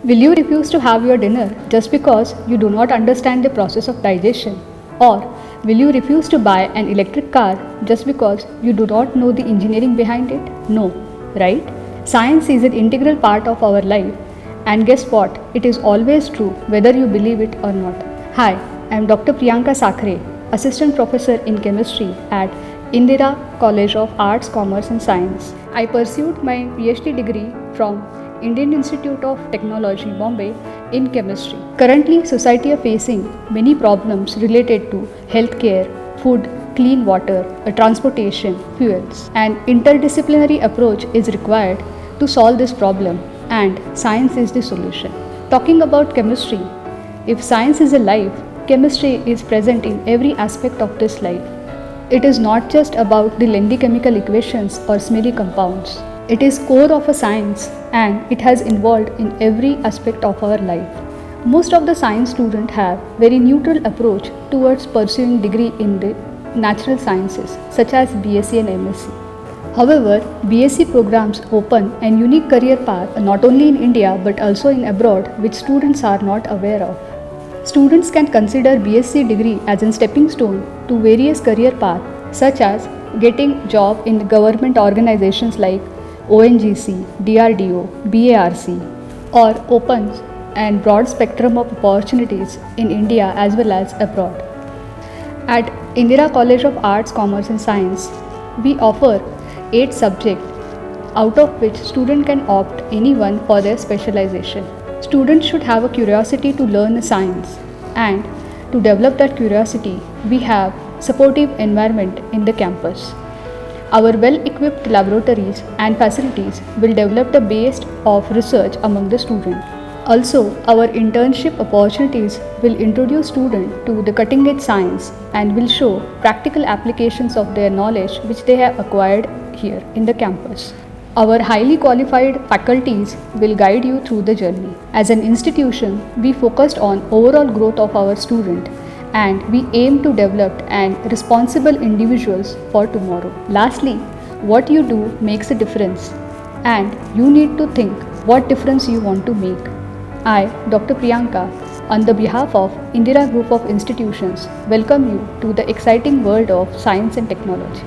Will you refuse to have your dinner just because you do not understand the process of digestion? Or will you refuse to buy an electric car just because you do not know the engineering behind it? No, right? Science is an integral part of our life, and guess what? It is always true whether you believe it or not. Hi, I am Dr. Priyanka Sakhare, Assistant Professor in Chemistry at Indira College of Arts, Commerce and Science. I pursued my PhD degree from Indian Institute of Technology, Bombay in chemistry. Currently, society are facing many problems related to healthcare, food, clean water, transportation, fuels. An interdisciplinary approach is required to solve this problem, and science is the solution. Talking about chemistry, if science is a life, chemistry is present in every aspect of this life. It is not just about the lengthy chemical equations or smelly compounds. It is core of a science, and it has involved in every aspect of our life. Most of the science students have very neutral approach towards pursuing degree in the natural sciences such as BSc and MSc. However, BSc programs open a unique career path not only in India but also in abroad, which students are not aware of. Students can consider BSc degree as a stepping stone to various career paths such as getting job in government organizations like ONGC, DRDO, BARC, or opens and broad spectrum of opportunities in India as well as abroad. At Indira College of Arts, Commerce and Science, we offer 8 subjects, out of which student can opt any one for their specialization. Students should have a curiosity to learn science, and to develop that curiosity, we have supportive environment in the campus. Our well-equipped laboratories and facilities will develop the base of research among the students. Also, our internship opportunities will introduce students to the cutting-edge science and will show practical applications of their knowledge which they have acquired here in the campus. Our highly qualified faculties will guide you through the journey. As an institution, we focused on overall growth of our student, and we aim to develop and responsible individuals for tomorrow. Lastly, what you do makes a difference, and you need to think what difference you want to make. I, Dr. Priyanka, on the behalf of Indira Group of Institutions, welcome you to the exciting world of science and technology.